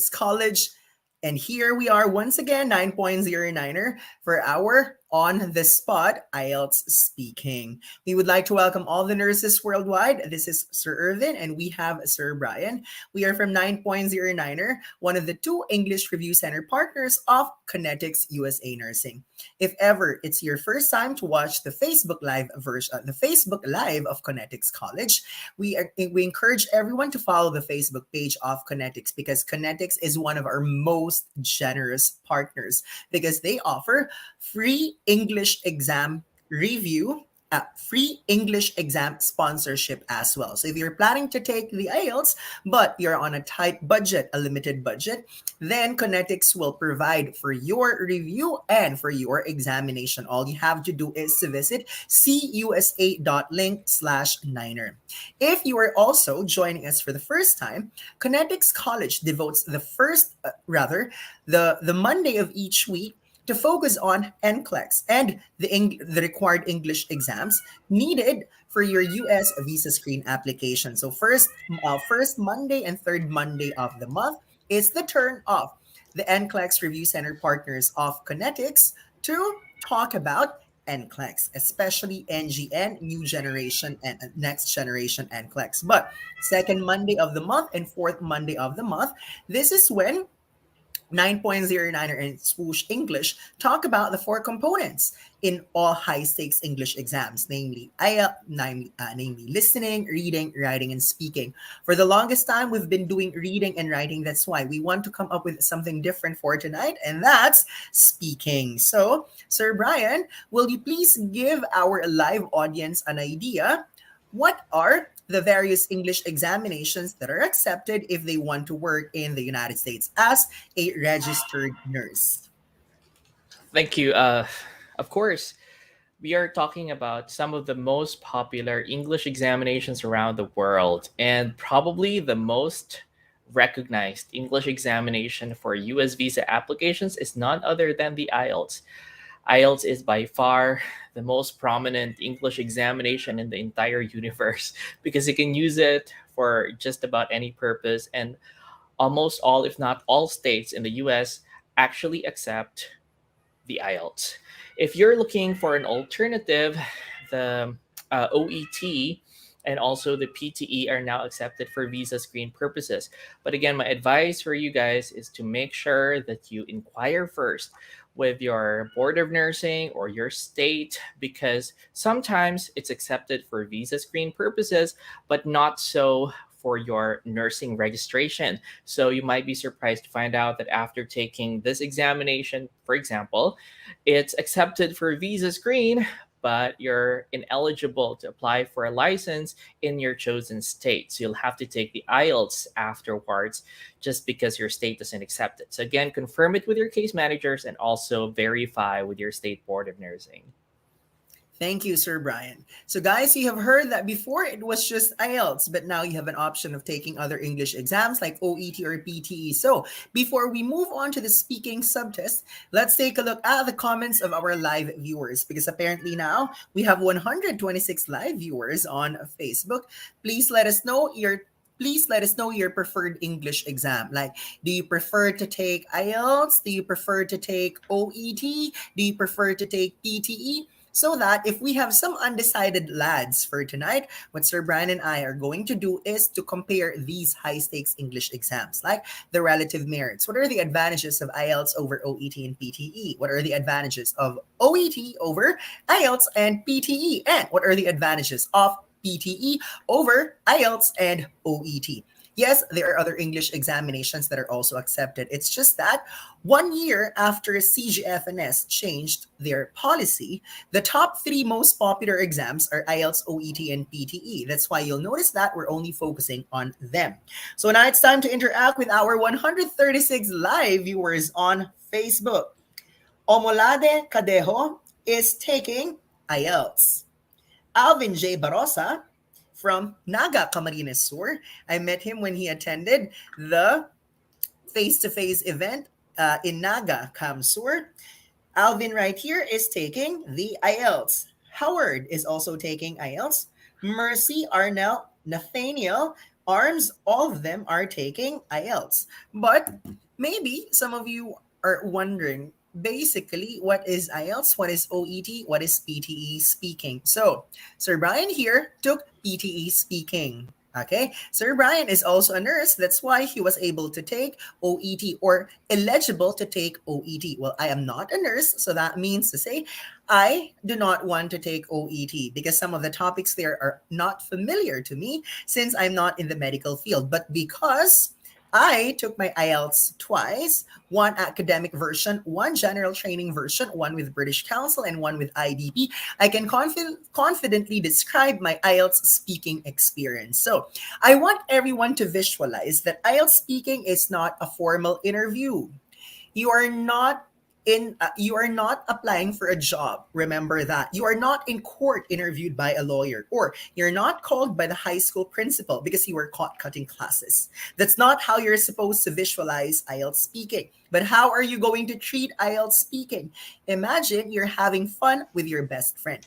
College. And here we are once again, 9.09er for our on the spot IELTS speaking. We would like to welcome all the nurses worldwide. This is Sir Irvin and we have Sir Brian. We are from 9.09er, one of the two English Review Center partners of Connetics USA Nursing. If ever it's your first time to watch the Facebook Live version, the Facebook Live of Connetics College, we encourage everyone to follow the Facebook page of Connetics because Connetics is one of our most generous partners because they offer free English exam review, free English exam sponsorship as well. So if you're planning to take the IELTS, but you're on a tight budget, a limited budget, then Connetics will provide for your review and for your examination. All you have to do is to visit cusa.link/niner. If you are also joining us for the first time, Connetics College devotes the Monday of each week to focus on NCLEX and the required English exams needed for your US visa screen application. So first Monday and third Monday of the month is the turn of the NCLEX Review Center partners of Connetics to talk about NCLEX, especially NGN, new generation and next generation NCLEX. But second Monday of the month and fourth Monday of the month, this is when 9.09er and Swoosh English talk about the four components in all high-stakes English exams, namely namely listening, reading, writing, and speaking. For the longest time, we've been doing reading and writing. That's why we want to come up with something different for tonight, and that's speaking. So, Sir Brian, will you please give our live audience an idea? What are the various English examinations that are accepted if they want to work in the United States as a registered nurse? Thank you. Of course, we are talking about some of the most popular English examinations around the world, and probably the most recognized English examination for US visa applications is none other than the IELTS. IELTS is by far the most prominent English examination in the entire universe because you can use it for just about any purpose, and almost all, if not all, states in the US actually accept the IELTS. If you're looking for an alternative, the OET and also the PTE are now accepted for visa screen purposes. But again, my advice for you guys is to make sure that you inquire first with your board of nursing or your state because sometimes it's accepted for visa screen purposes, but not so for your nursing registration. So you might be surprised to find out that after taking this examination, for example, it's accepted for visa screen, but you're ineligible to apply for a license in your chosen state. So you'll have to take the IELTS afterwards just because your state doesn't accept it. So again, confirm it with your case managers and also verify with your state board of nursing. Thank you, Sir Brian. So, guys, you have heard that before it was just IELTS, but now you have an option of taking other English exams like OET or PTE. So, before we move on to the speaking subtest, let's take a look at the comments of our live viewers because apparently now we have 126 live viewers on Facebook. Please let us know your preferred English exam. Like, do you prefer to take IELTS? Do you prefer to take OET? Do you prefer to take PTE? So that if we have some undecided lads for tonight, what Sir Brian and I are going to do is to compare these high stakes English exams, like the relative merits. What are the advantages of IELTS over OET and PTE? What are the advantages of OET over IELTS and PTE? And what are the advantages of PTE over IELTS and OET? Yes, there are other English examinations that are also accepted. It's just that 1 year after CGFNS changed their policy, the top three most popular exams are IELTS, OET, and PTE. That's why you'll notice that we're only focusing on them. So now it's time to interact with our 136 live viewers on Facebook. Omolade Cadejo is taking IELTS. Alvin J. Barosa from Naga, Camarines Sur. I met him when he attended the face-to-face event in Naga, Kamsur. Alvin right here is taking the IELTS. Howard is also taking IELTS. Mercy Arnell Nathaniel arms, all of them are taking IELTS. But maybe some of you are wondering basically what is IELTS, what is OET, what is PTE speaking. So, Sir Brian here took PTE speaking. Okay, Sir Brian is also a nurse. That's why he was able to take OET or eligible to take OET. Well, I am not a nurse, so that means to say I do not want to take OET because some of the topics there are not familiar to me since I'm not in the medical field. But because I took my IELTS twice, one academic version, one general training version, one with British Council, and one with IDP, I can confidently describe my IELTS speaking experience. So I want everyone to visualize that IELTS speaking is not a formal interview. You are not you are not applying for a job. Remember that. You are not in court interviewed by a lawyer, or you're not called by the high school principal because you were caught cutting classes. That's not how you're supposed to visualize IELTS speaking. But how are you going to treat IELTS speaking? Imagine you're having fun with your best friend.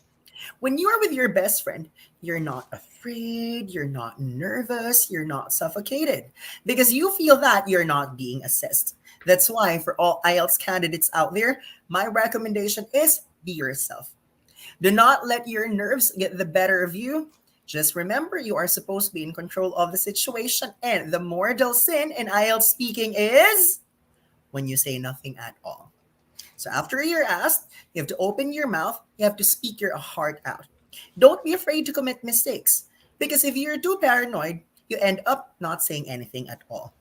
When you are with your best friend, you're not afraid, you're not nervous, you're not suffocated because you feel that you're not being assessed. That's why, for all IELTS candidates out there, my recommendation is be yourself. Do not let your nerves get the better of you. Just remember, you are supposed to be in control of the situation, and the mortal sin in IELTS speaking is when you say nothing at all. So after you're asked, you have to open your mouth, you have to speak your heart out. Don't be afraid to commit mistakes because if you're too paranoid, you end up not saying anything at all.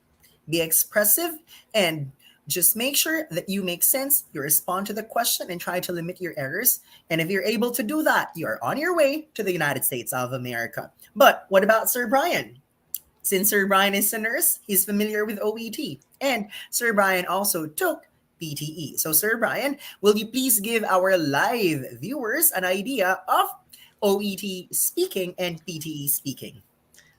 Be expressive and just make sure that you make sense, you respond to the question and try to limit your errors. And if you're able to do that, you are on your way to the United States of America. But what about Sir Brian? Since Sir Brian is a nurse, he's familiar with OET. And Sir Brian also took PTE. So, Sir Brian, will you please give our live viewers an idea of OET speaking and PTE speaking?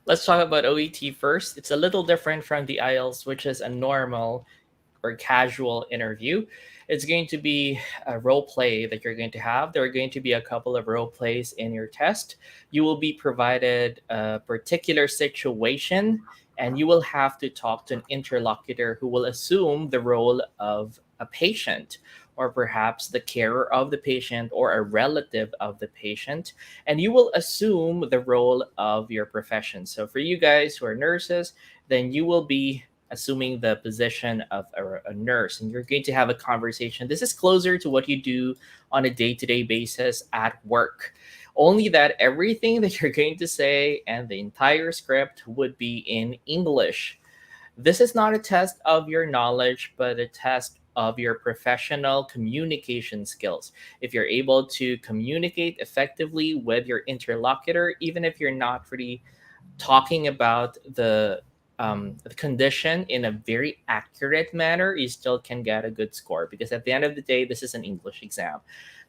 Let's talk about OET first. It's a little different from the IELTS, which is a normal or casual interview. It's going to be a role play that you're going to have. There are going to be a couple of role plays in your test. You will be provided a particular situation, and you will have to talk to an interlocutor who will assume the role of a patient, or perhaps the carer of the patient, or a relative of the patient, and you will assume the role of your profession. So for you guys who are nurses, then you will be assuming the position of a nurse, and you're going to have a conversation. This is closer to what you do on a day-to-day basis at work, only that everything that you're going to say and the entire script would be in English. This is not a test of your knowledge, but a test of your professional communication skills. If you're able to communicate effectively with your interlocutor, even if you're not really talking about the condition in a very accurate manner, you still can get a good score, because at the end of the day, this is an English exam.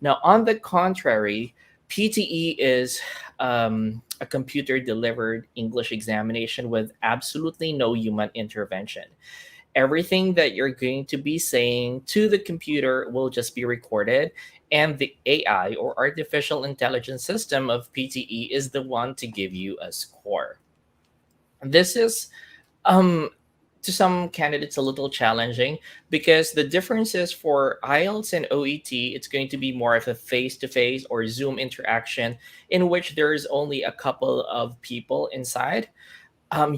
Now, on the contrary, PTE is a computer delivered English examination with absolutely no human intervention. Everything that you're going to be saying to the computer will just be recorded, and the AI, or artificial intelligence system of PTE, is the one to give you a score. This is um to some candidates a little challenging, because the differences for IELTS and OET, it's going to be more of a face-to-face or Zoom interaction in which there's only a couple of people inside,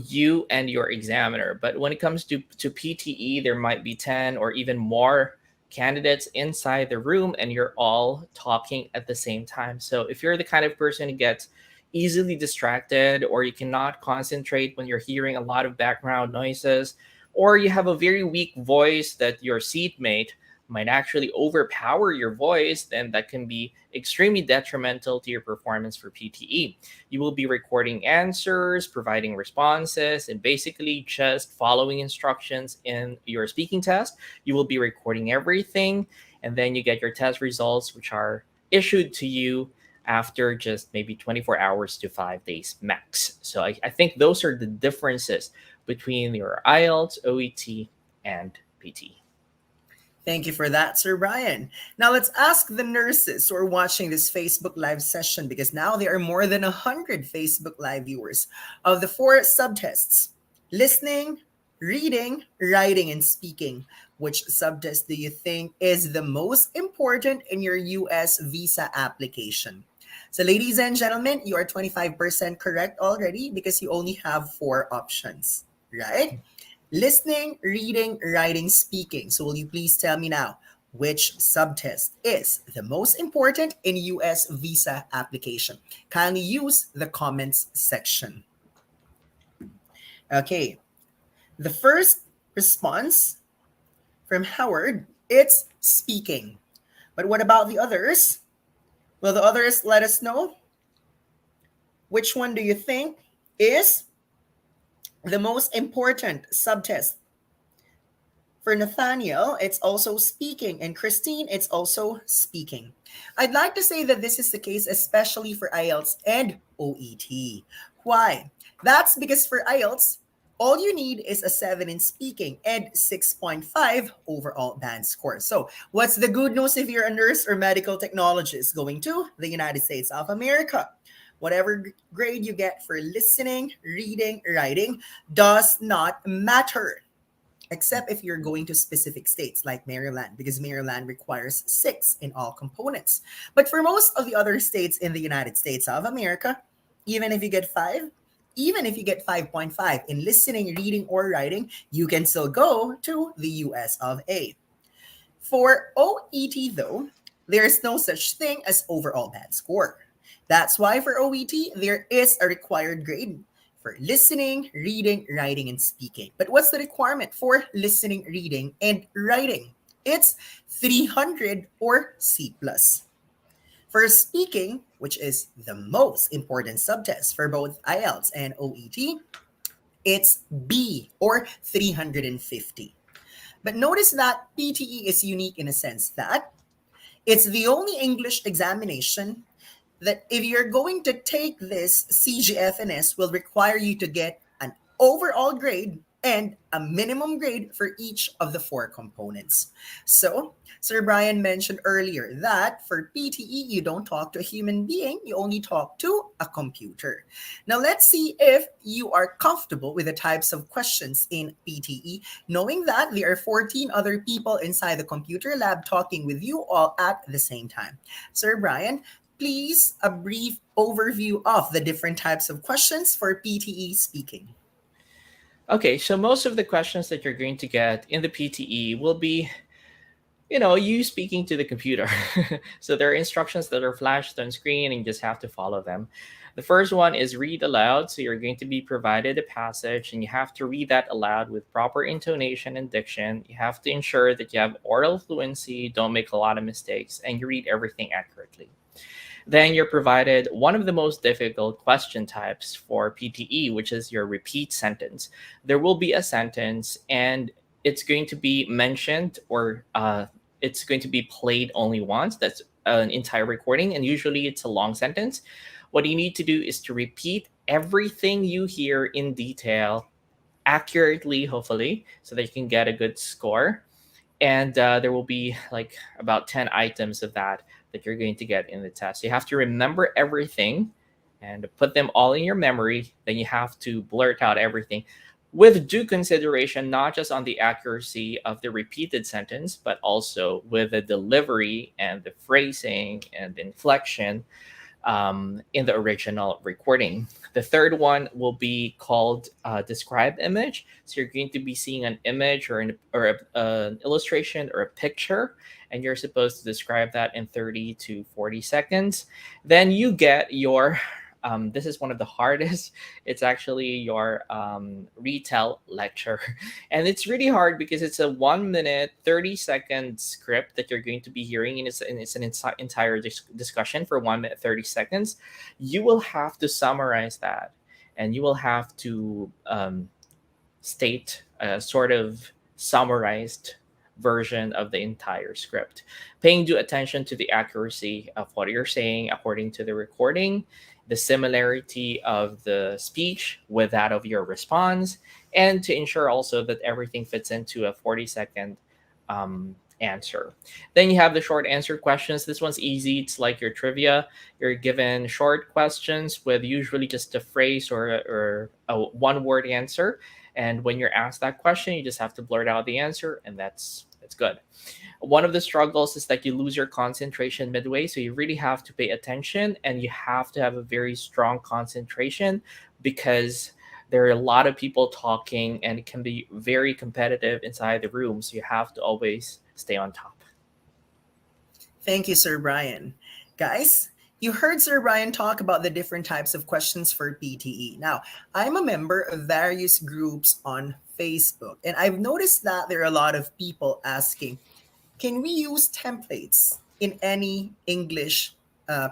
you and your examiner. But when it comes to PTE, there might be 10 or even more candidates inside the room, and you're all talking at the same time. So if you're the kind of person who gets easily distracted, or you cannot concentrate when you're hearing a lot of background noises, or you have a very weak voice that your seatmate might actually overpower your voice, then that can be extremely detrimental to your performance for PTE. You will be recording answers, providing responses, and basically just following instructions in your speaking test. You will be recording everything, and then you get your test results, which are issued to you after just maybe 24 hours to 5 days max. So I think those are the differences between your IELTS, OET, and PT. Thank you for that, Sir Brian. Now let's ask the nurses who are watching this Facebook Live session because now there are more than 100 Facebook Live viewers of the four subtests: listening, reading, writing, and speaking. Which subtest do you think is the most important in your US visa application? So, ladies and gentlemen, you are 25% correct already because you only have four options, right? Listening, reading, writing, speaking. So will you please tell me now which subtest is the most important in US visa application? Kindly use the comments section. Okay. The first response from Howard, it's speaking. But what about the others? Will the others let us know which one do you think is the most important subtest? For Nathaniel, it's also speaking. And Christine, it's also speaking. I'd like to say that this is the case, especially for IELTS and OET. Why? That's because for IELTS, all you need is a 7 in speaking and 6.5 overall band score. So, what's the good news if you're a nurse or medical technologist going to the United States of America? Whatever grade you get for listening, reading, writing does not matter, except if you're going to specific states like Maryland, because Maryland requires 6 in all components. But for most of the other states in the United States of America, even if you get 5, even if you get 5.5 in listening, reading, or writing, you can still go to the US of A. For OET, though, there is no such thing as overall band score. That's why for OET, there is a required grade for listening, reading, writing, and speaking. But what's the requirement for listening, reading, and writing? It's 300 or C plus. For speaking, which is the most important subtest for both IELTS and OET, it's B or 350. But notice that PTE is unique in a sense that it's the only English examination that if you're going to take this, CGFNS will require you to get an overall grade and a minimum grade for each of the four components. So, Sir Brian mentioned earlier that for PTE, you don't talk to a human being, you only talk to a computer. Now, let's see if you are comfortable with the types of questions in PTE, knowing that there are 14 other people inside the computer lab talking with you all at the same time. Sir Brian, please a brief overview of the different types of questions for PTE speaking. Okay, so most of the questions that you're going to get in the PTE will be, you speaking to the computer. So there are instructions that are flashed on screen and you just have to follow them. The first one is read aloud. So you're going to be provided a passage and you have to read that aloud with proper intonation and diction. You have to ensure that you have oral fluency, don't make a lot of mistakes, and you read everything accurately. Then you're provided one of the most difficult question types for PTE, which is your repeat sentence. There will be a sentence and it's going to be mentioned or it's going to be played only once. That's an entire recording, and usually it's a long sentence. What you need to do is to repeat everything you hear in detail, accurately, hopefully, so that you can get a good score. And there will be like about 10 items of that you're going to get in the test. You have to remember everything and put them all in your memory. Then you have to blurt out everything with due consideration, not just on the accuracy of the repeated sentence, but also with the delivery and the phrasing and the inflection in the original recording. The third one will be called describe image. So you're going to be seeing an image an illustration or a picture, and you're supposed to describe that in 30 to 40 seconds. Then you get your this is one of the hardest. It's actually your retell lecture. And it's really hard because it's a 1 minute, 30-second script that you're going to be hearing, and it's an entire discussion for 1 minute, 30 seconds. You will have to summarize that and you will have to state a sort of summarized version of the entire script, paying due attention to the accuracy of what you're saying according to the recording, the similarity of the speech with that of your response, and to ensure also that everything fits into a 40-second answer. Then you have the short answer questions. This one's easy. It's like your trivia. You're given short questions with usually just a phrase or a one word answer. And when you're asked that question, you just have to blurt out the answer, and that's good. One of the struggles is that you lose your concentration midway, so you really have to pay attention and you have to have a very strong concentration because there are a lot of people talking and it can be very competitive inside the room, so you have to always stay on top. Thank you, Sir Brian. Guys, you heard Sir Brian talk about the different types of questions for PTE. Now, I'm a member of various groups on Facebook, and I've noticed that there are a lot of people asking, can we use templates in any English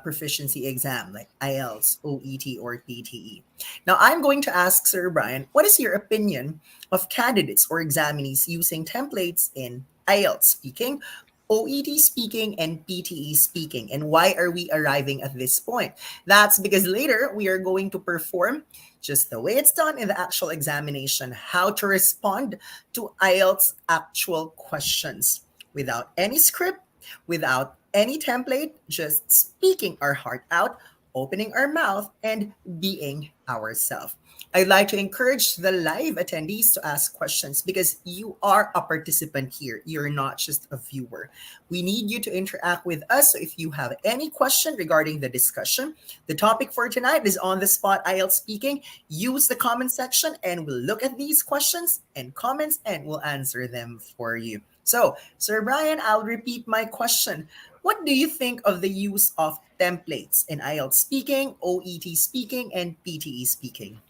proficiency exam like IELTS, OET, or PTE? Now, I'm going to ask Sir Brian, what is your opinion of candidates or examinees using templates in IELTS speaking, OET speaking, and PTE speaking? And why are we arriving at this point? That's because later we are going to perform just the way it's done in the actual examination, how to respond to IELTS actual questions without any script, without any template, just speaking our heart out, opening our mouth, and being ourselves. I'd like to encourage the live attendees to ask questions because you are a participant here. You're not just a viewer. We need you to interact with us. So if you have any question regarding the discussion, the topic for tonight is on the spot IELTS speaking. Use the comment section and we'll look at these questions and comments and we'll answer them for you. So, Sir Brian, I'll repeat my question. What do you think of the use of templates in IELTS speaking, OET speaking, and PTE speaking?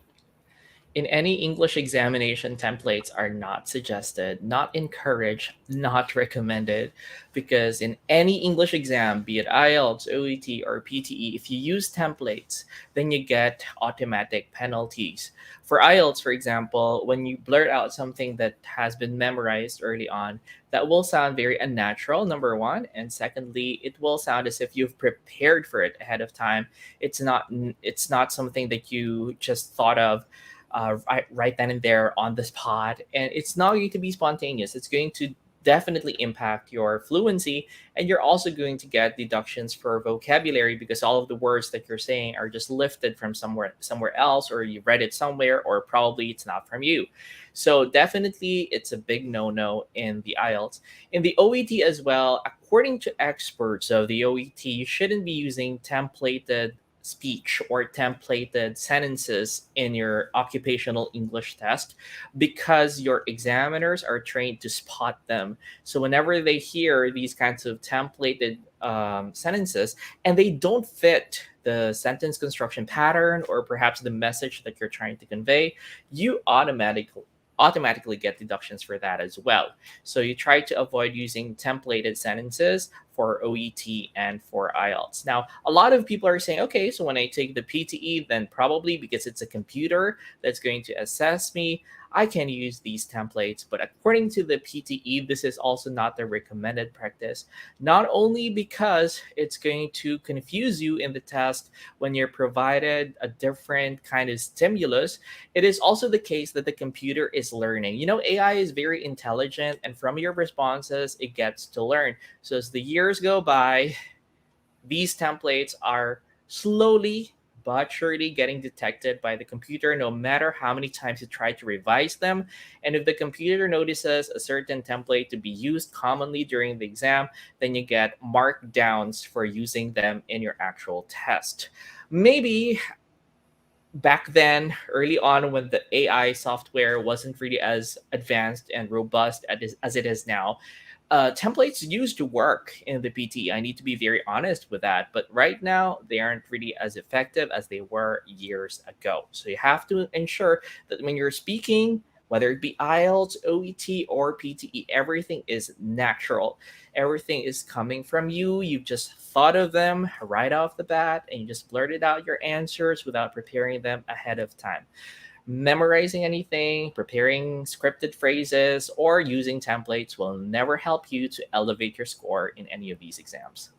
In any English examination, templates are not suggested, not encouraged, not recommended, because in any English exam, be it IELTS, OET, or PTE, if you use templates, then you get automatic penalties. For IELTS, for example, when you blurt out something that has been memorized early on, that will sound very unnatural, number one. And secondly, it will sound as if you've prepared for it ahead of time. It's not something that you just thought of right then and there on the spot. And it's not going to be spontaneous. It's going to definitely impact your fluency. And you're also going to get deductions for vocabulary because all of the words that you're saying are just lifted from somewhere else, or you read it somewhere, or probably it's not from you. So definitely it's a big no-no in the IELTS. In the OET as well, according to experts of the OET, you shouldn't be using templated speech or templated sentences in your occupational English test because your examiners are trained to spot them. So whenever they hear these kinds of templated sentences and they don't fit the sentence construction pattern or perhaps the message that you're trying to convey, you automatically get deductions for that as well. So you try to avoid using templated sentences for OET and for IELTS. Now, a lot of people are saying, okay, so when I take the PTE, then probably because it's a computer that's going to assess me, I can use these templates. But according to the PTE, this is also not the recommended practice, not only because it's going to confuse you in the test when you're provided a different kind of stimulus. It is also the case that the computer is learning. You know, AI is very intelligent, and from your responses, it gets to learn. So as the years go by, these templates are slowly but surely getting detected by the computer no matter how many times you try to revise them. And if the computer notices a certain template to be used commonly during the exam, then you get markdowns for using them in your actual test. Maybe back then, early on, when the AI software wasn't really as advanced and robust as it is now, templates used to work in the PT. I need to be very honest with that. But right now, they aren't really as effective as they were years ago. So you have to ensure that when you're speaking, whether it be IELTS, OET, or PTE, everything is natural. Everything is coming from you. You've just thought of them right off the bat and you just blurted out your answers without preparing them ahead of time. Memorizing anything, preparing scripted phrases, or using templates will never help you to elevate your score in any of these exams.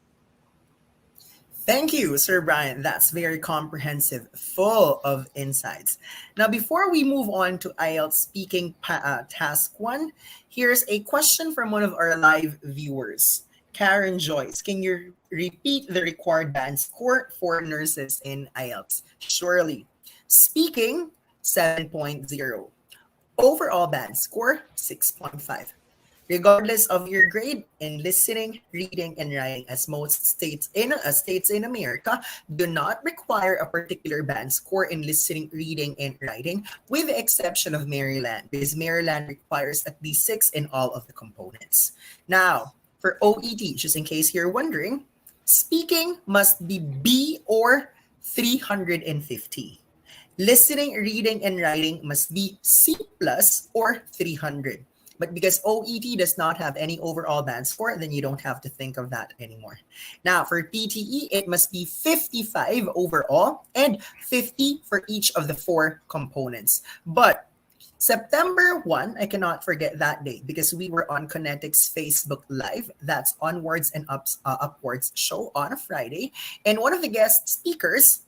Thank you, Sir Brian. That's very comprehensive, full of insights. Now, before we move on to IELTS speaking task one, here's a question from one of our live viewers. Karen Joyce, can you repeat the required band score for nurses in IELTS? Surely. Speaking, 7.0. Overall band score, 6.5. Regardless of your grade in listening, reading, and writing, as most states in America do not require a particular band score in listening, reading, and writing, with the exception of Maryland, because Maryland requires at least six in all of the components. Now, for OET, just in case you're wondering, speaking must be B or 350. Listening, reading, and writing must be C plus or 300. But because OET does not have any overall band score, then you don't have to think of that anymore. Now, for PTE, it must be 55 overall and 50 for each of the four components. But September 1, I cannot forget that day because we were on Connetics Facebook Live. That's Onwards and Upwards show on a Friday. And one of the guest speakers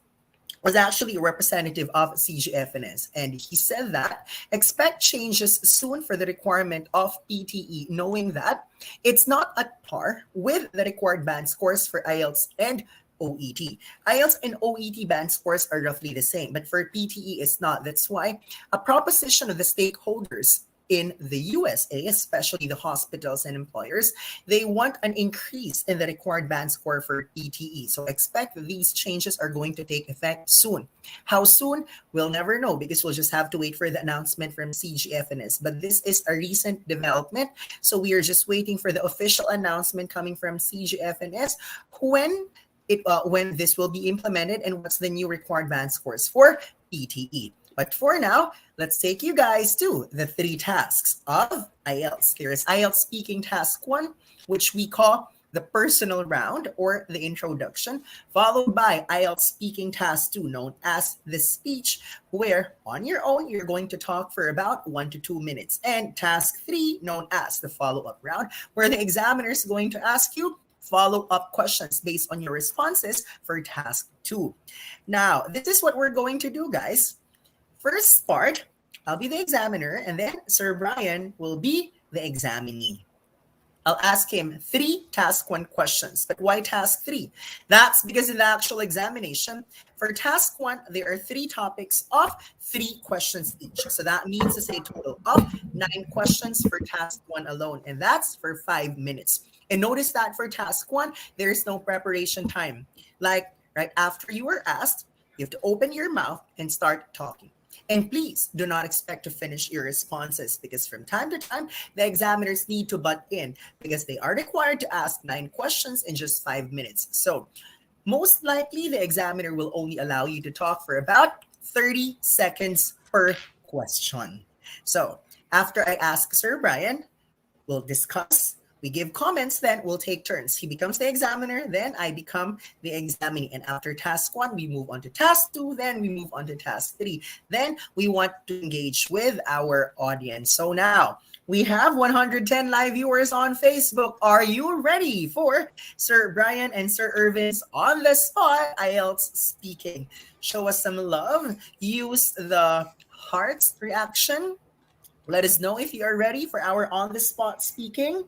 was actually a representative of CGFNS, and he said that expect changes soon for the requirement of PTE, knowing that it's not at par with the required band scores for IELTS and OET. IELTS and OET band scores are roughly the same, but for PTE, it's not. That's why a proposition of the stakeholders in the USA, especially the hospitals and employers, they want an increase in the required band score for PTE. So expect that these changes are going to take effect soon. How soon? We'll never know because we'll just have to wait for the announcement from CGFNS. But this is a recent development. So we are just waiting for the official announcement coming from CGFNS when this will be implemented and what's the new required band scores for PTE. But for now, let's take you guys to the three tasks of IELTS. There is IELTS speaking task one, which we call the personal round or the introduction, followed by IELTS speaking task two, known as the speech, where on your own, you're going to talk for about 1 to 2 minutes. And task three, known as the follow-up round, where the examiner is going to ask you follow-up questions based on your responses for task two. Now, this is what we're going to do, guys. First part, I'll be the examiner, and then Sir Brian will be the examinee. I'll ask him 3 task 1 questions. But why task 3? That's because in the actual examination, for task 1, there are 3 topics of 3 questions each. So that means to say a total of 9 questions for task 1 alone. And that's for 5 minutes. And notice that for task 1, there is no preparation time. Like right after you were asked, you have to open your mouth and start talking. And please do not expect to finish your responses because from time to time, the examiners need to butt in because they are required to ask 9 questions in just 5 minutes. So most likely, the examiner will only allow you to talk for about 30 seconds per question. So after I ask Sir Brian, we'll discuss. We give comments, then we'll take turns. He becomes the examiner, then I become the examinee. And after task 1, we move on to task 2, then we move on to task 3. Then we want to engage with our audience. So now we have 110 live viewers on Facebook. Are you ready for Sir Brian and Sir Irvin's on the spot IELTS speaking? Show us some love. Use the hearts reaction. Let us know if you are ready for our on the spot speaking.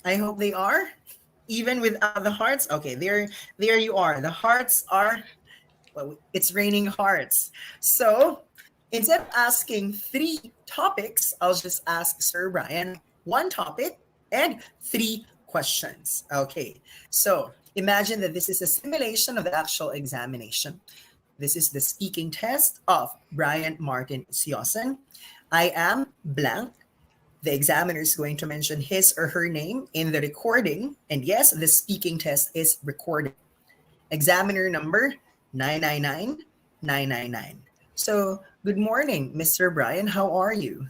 I hope they are, even without the hearts. Okay, there you are. The hearts are, well, it's raining hearts. So instead of asking 3 topics, I'll just ask Sir Brian 1 topic and 3 questions. Okay, so imagine that this is a simulation of the actual examination. This is the speaking test of Brian Martin Siosen. I am blank. The examiner is going to mention his or her name in the recording. And yes, the speaking test is recorded. Examiner number 999999. So, good morning, Mr. Brian. How are you?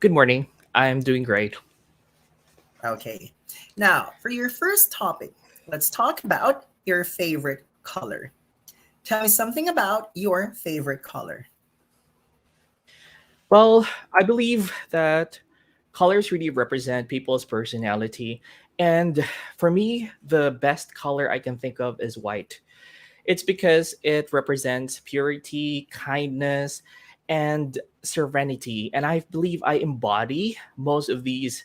Good morning. I'm doing great. Okay. Now, for your first topic, let's talk about your favorite color. Tell me something about your favorite color. Well, I believe that Colors really represent people's personality. And for me, the best color I can think of is white. It's because it represents purity, kindness, and serenity. And I believe I embody most of these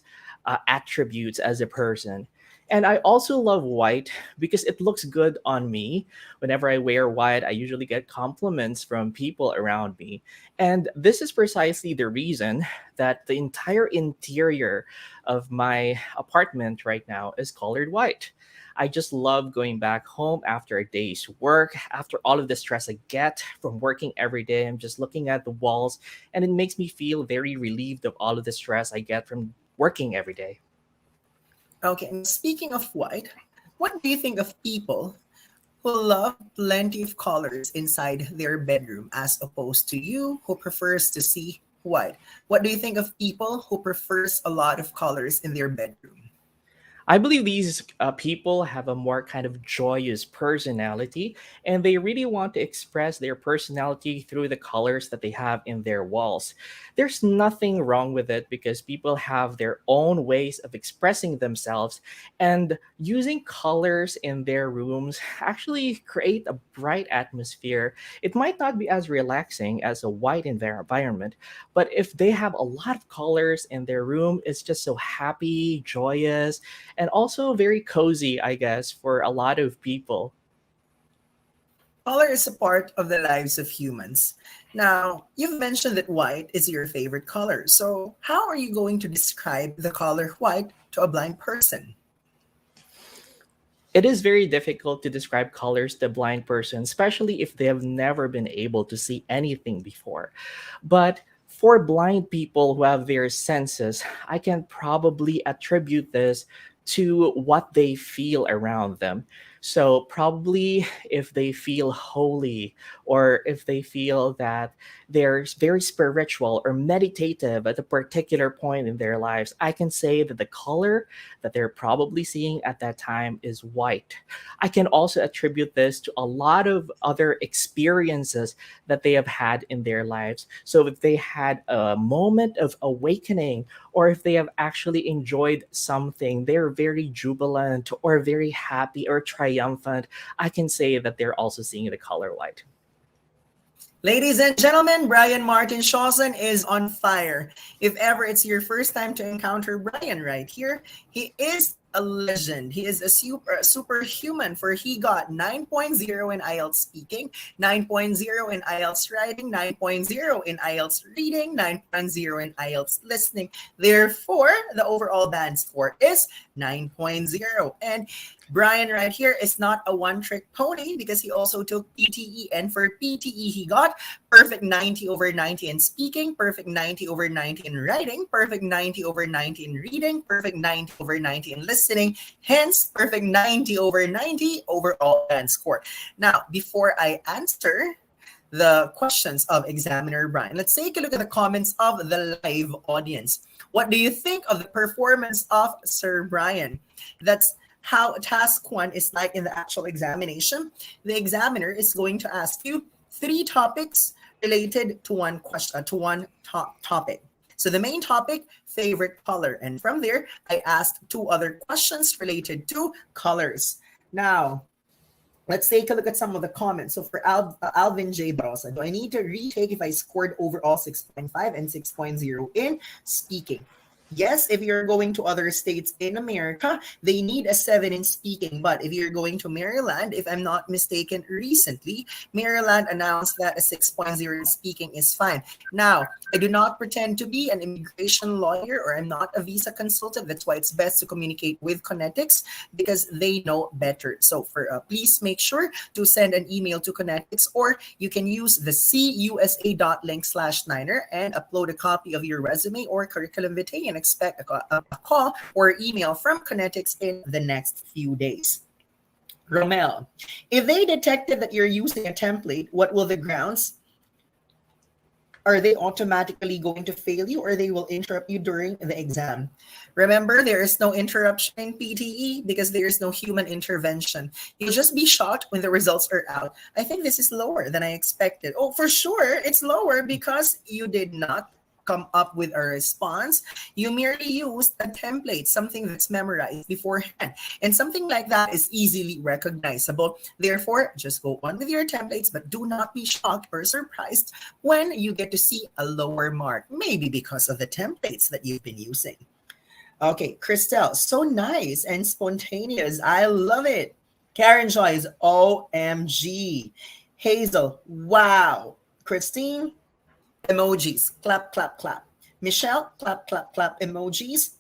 attributes as a person. And I also love white because it looks good on me. Whenever I wear white, I usually get compliments from people around me. And this is precisely the reason that the entire interior of my apartment right now is colored white. I just love going back home after a day's work, after all of the stress I get from working every day. I'm just looking at the walls, and it makes me feel very relieved of all of the stress I get from working every day. Okay, and speaking of white, what do you think of people who love plenty of colors inside their bedroom as opposed to you who prefers to see white? What do you think of people who prefers a lot of colors in their bedroom? I believe these people have a more kind of joyous personality, and they really want to express their personality through the colors that they have in their walls. There's nothing wrong with it because people have their own ways of expressing themselves, and using colors in their rooms actually create a bright atmosphere. It might not be as relaxing as a white environment, but if they have a lot of colors in their room, it's just so happy, joyous, and also very cozy, I guess, for a lot of people. Color is a part of the lives of humans. Now, you've mentioned that white is your favorite color. So, how are you going to describe the color white to a blind person? It is very difficult to describe colors to a blind person, especially if they have never been able to see anything before. But for blind people who have their senses, I can probably attribute this to what they feel around them. So, probably if they feel holy, or if they feel that they're very spiritual or meditative at a particular point in their lives, I can say that the color that they're probably seeing at that time is white. I can also attribute this to a lot of other experiences that they have had in their lives. So if they had a moment of awakening, or if they have actually enjoyed something, they're very jubilant or very happy or triumphant, I can say that they're also seeing the color white. Ladies and gentlemen, Brian Martin Shawson is on fire. If ever it's your first time to encounter Brian right here, he is a legend. He is a superhuman for he got 9.0 in IELTS speaking, 9.0 in IELTS writing, 9.0 in IELTS reading, 9.0 in IELTS listening. Therefore, the overall band score is 9.0. And Brian right here is not a one-trick pony because he also took PTE. And for PTE, he got perfect 90 over 90 in speaking, perfect 90 over 90 in writing, perfect 90 over 90 in reading, perfect 90 over 90 in listening, hence perfect 90 over 90 overall band score. Now, before I answer the questions of examiner Brian, let's take a look at the comments of the live audience. What do you think of the performance of Sir Brian? That's how task one is like in the actual examination. The examiner is going to ask you three topics related to one question, to one topic. So the main topic, favorite color. And from there, I asked two other questions related to colors. Now, let's take a look at some of the comments. So for Alvin J. Barosa, do I need to retake if I scored overall 6.5 and 6.0 in speaking? Yes, if you're going to other states in America, they need a 7 in speaking. But if you're going to Maryland, if I'm not mistaken, recently, Maryland announced that a 6.0 in speaking is fine. Now, I do not pretend to be an immigration lawyer or I'm not a visa consultant. That's why it's best to communicate with Connetics because they know better. So for please make sure to send an email to Connetics or you can use the cusa.link/Niner and upload a copy of your resume or curriculum vitae and expect a call or email from Connetics in the next few days. Romel, if they detected that you're using a template, what will the grounds? Are they automatically going to fail you or they will interrupt you during the exam? Remember, there is no interruption in PTE because there is no human intervention. You'll just be shocked when the results are out. I think this is lower than I expected. Oh, for sure, it's lower because you did not come up with a response, you merely use a template, something that's memorized beforehand. And something like that is easily recognizable. Therefore, just go on with your templates, but do not be shocked or surprised when you get to see a lower mark, maybe because of the templates that you've been using. Okay, Christelle, so nice and spontaneous. I love it. Karen Joyce, OMG. Hazel, wow. Christine, emojis, clap, clap, clap. Michelle, clap, clap, clap, emojis.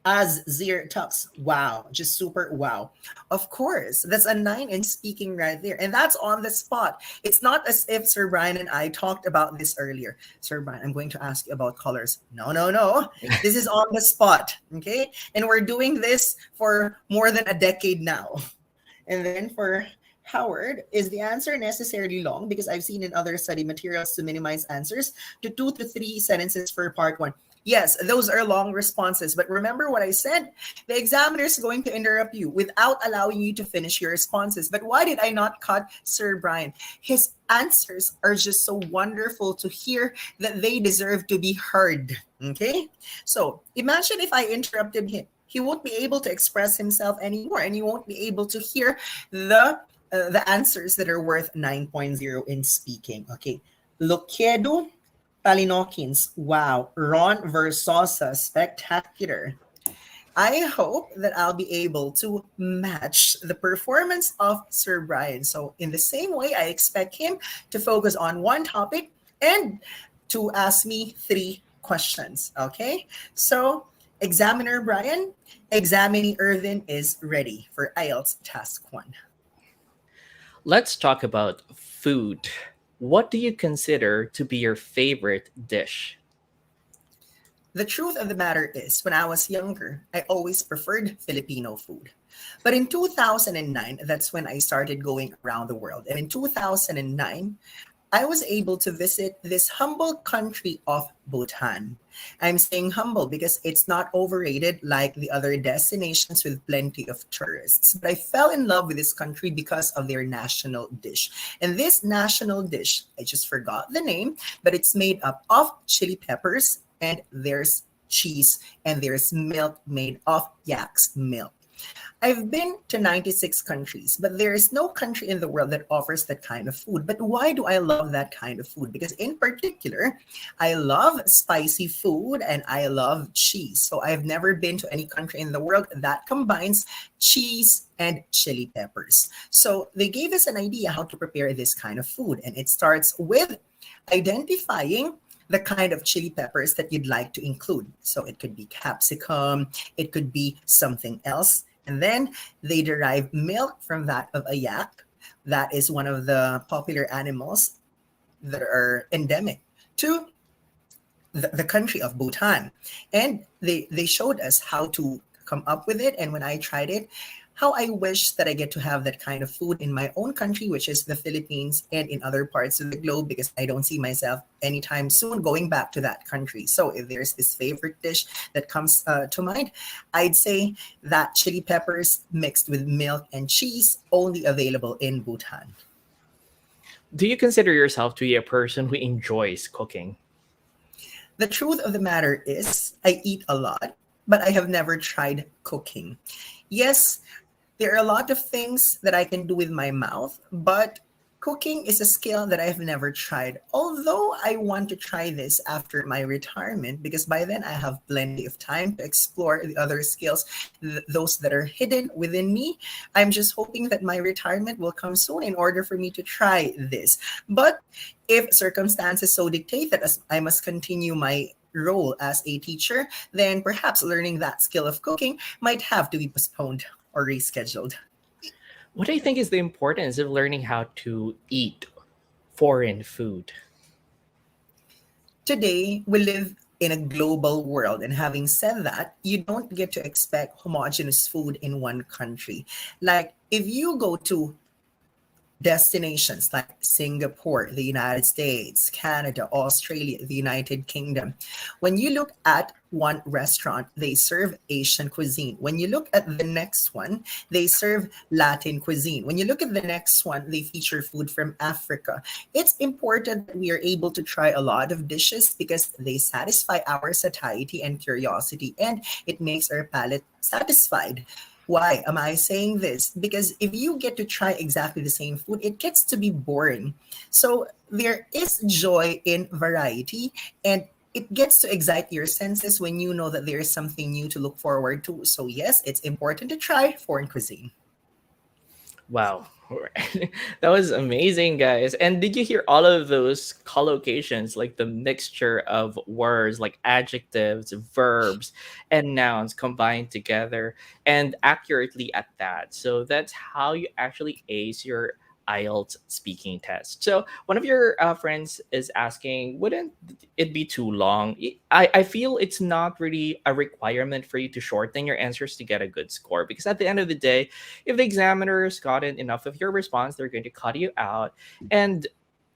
As Zir talks, wow, just super wow. Of course, that's a 9 in speaking right there. And that's on the spot. It's not as if Sir Brian and I talked about this earlier. Sir Brian, I'm going to ask you about colors. No, no, no. This is on the spot. Okay. And we're doing this for more than a decade now. And then for Howard, is the answer necessarily long? Because I've seen in other study materials to minimize answers to 2 to 3 sentences for part one. Yes, those are long responses. But remember what I said? The examiner is going to interrupt you without allowing you to finish your responses. But why did I not cut Sir Brian? His answers are just so wonderful to hear that they deserve to be heard. Okay? So imagine if I interrupted him. He won't be able to express himself anymore, and you won't be able to hear the answers that are worth 9.0 in speaking. Okay. Loquedo Palinokins. Wow. Ron Versosa. Spectacular. I hope that I'll be able to match the performance of Sir Brian. So, in the same way, I expect him to focus on one topic and to ask me 3 questions. Okay. So, Examiner Brian, Examining Irvin is ready for IELTS Task 1. Let's talk about food. What do you consider to be your favorite dish? The truth of the matter is, when I was younger, I always preferred Filipino food. But in 2009, that's when I started going around the world. And in 2009, I was able to visit this humble country of Bhutan. I'm saying humble because it's not overrated like the other destinations with plenty of tourists. But I fell in love with this country because of their national dish. And this national dish, I just forgot the name, but it's made up of chili peppers and there's cheese and there's milk made of yak's milk. I've been to 96 countries, but there is no country in the world that offers that kind of food. But why do I love that kind of food? Because, in particular, I love spicy food and I love cheese. So, I've never been to any country in the world that combines cheese and chili peppers. So, they gave us an idea how to prepare this kind of food. And it starts with identifying the kind of chili peppers that you'd like to include. So, it could be capsicum, it could be something else. And then they derive milk from that of a yak. That is one of the popular animals that are endemic to the country of Bhutan. And they showed us how to come up with it. And when I tried it, how I wish that I get to have that kind of food in my own country, which is the Philippines, and in other parts of the globe, because I don't see myself anytime soon going back to that country. So if there's this favorite dish that comes to mind, I'd say that chili peppers mixed with milk and cheese, only available in Bhutan. Do you consider yourself to be a person who enjoys cooking? The truth of the matter is, I eat a lot, but I have never tried cooking. Yes, there are a lot of things that I can do with my mouth, but cooking is a skill that I've never tried. Although I want to try this after my retirement, because by then I have plenty of time to explore the other skills, those that are hidden within me. I'm just hoping that my retirement will come soon in order for me to try this. But if circumstances so dictate that I must continue my role as a teacher, then perhaps learning that skill of cooking might have to be postponed or rescheduled. What do you think is the importance of learning how to eat foreign food? Today, we live in a global world, and having said that, you don't get to expect homogeneous food in one country. Like, if you go to destinations like Singapore, the United States, Canada, Australia, the United Kingdom. When you look at one restaurant, they serve Asian cuisine. When you look at the next one, they serve Latin cuisine. When you look at the next one, they feature food from Africa. It's important that we are able to try a lot of dishes because they satisfy our satiety and curiosity, and it makes our palate satisfied. Why am I saying this? Because if you get to try exactly the same food, it gets to be boring. So there is joy in variety, and it gets to excite your senses when you know that there is something new to look forward to. So, yes, it's important to try foreign cuisine. Wow. That was amazing, guys. And did you hear all of those collocations, like the mixture of words, like adjectives, verbs, and nouns combined together and accurately at that? So that's how you actually ace your IELTS speaking test. So one of your friends is asking, wouldn't it be too long? I feel it's not really a requirement for you to shorten your answers to get a good score, because at the end of the day, if the examiner's gotten enough of your response, they're going to cut you out and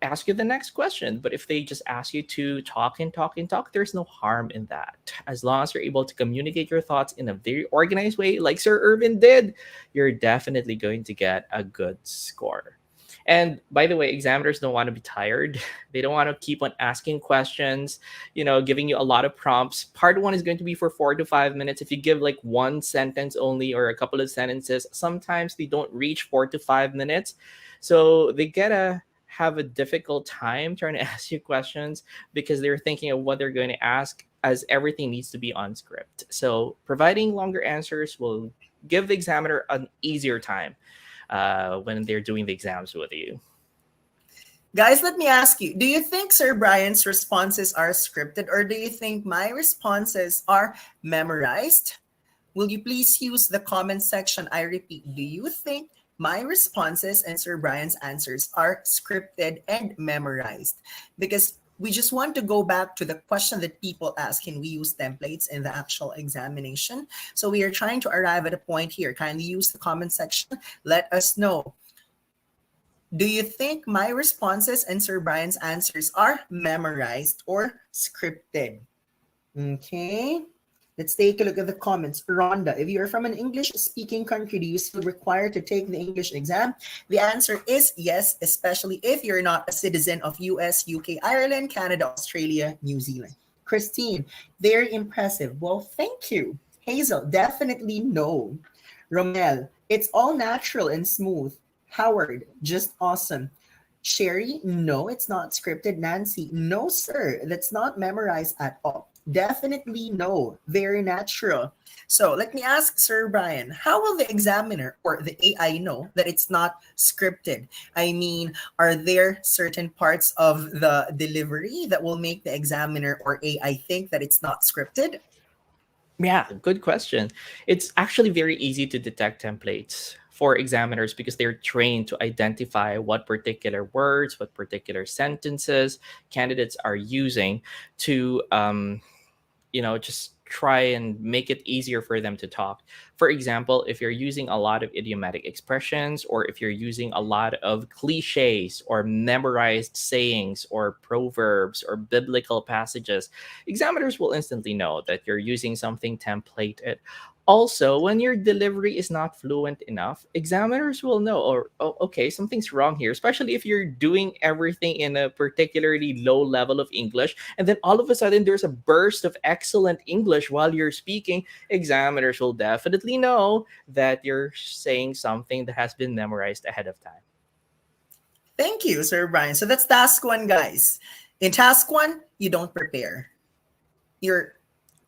ask you the next question. But if they just ask you to talk and talk and talk, there's no harm in that. As long as you're able to communicate your thoughts in a very organized way, like Sir Irvin did, you're definitely going to get a good score. And by the way, examiners don't want to be tired. They don't want to keep on asking questions, giving you a lot of prompts. Part one is going to be for 4 to 5 minutes. If you give like one sentence only or a couple of sentences, sometimes they don't reach 4 to 5 minutes. So they get a have a difficult time trying to ask you questions because they're thinking of what they're going to ask, as everything needs to be on script. So providing longer answers will give the examiner an easier time when they're doing the exams with you. Guys, let me ask you, do you think Sir Brian's responses are scripted, or do you think my responses are memorized? Will you please use the comment section? I repeat, do you think my responses and Sir Brian's answers are scripted and memorized? Because we just want to go back to the question that people ask: can we use templates in the actual examination? So we are trying to arrive at a point here. Kindly use the comment section. Let us know. Do you think my responses and Sir Brian's answers are memorized or scripted? Okay. Let's take a look at the comments. Rhonda, if you're from an English speaking country, do you still require to take the English exam? The answer is yes, especially if you're not a citizen of US, UK, Ireland, Canada, Australia, New Zealand. Christine, very impressive. Well, thank you. Hazel, definitely no. Romel, it's all natural and smooth. Howard, just awesome. Sherry, no, it's not scripted. Nancy, no, sir, that's not memorized at all. Definitely no, very natural. So let me ask Sir Brian, how will the examiner or the AI know that it's not scripted? I mean, are there certain parts of the delivery that will make the examiner or AI think that it's not scripted? Yeah, good question. It's actually very easy to detect templates for examiners because they're trained to identify what particular words, what particular sentences candidates are using to just try and make it easier for them to talk. For example, if you're using a lot of idiomatic expressions, or if you're using a lot of cliches or memorized sayings or proverbs or biblical passages, examiners will instantly know that you're using something templated. Also, when your delivery is not fluent enough, examiners will know, or oh, okay, something's wrong here, especially if you're doing everything in a particularly low level of English, and then all of a sudden there's a burst of excellent English while you're speaking. Examiners will definitely know that you're saying something that has been memorized ahead of time. Thank you, Sir Brian. So that's task one, guys. In task one, you don't prepare. You're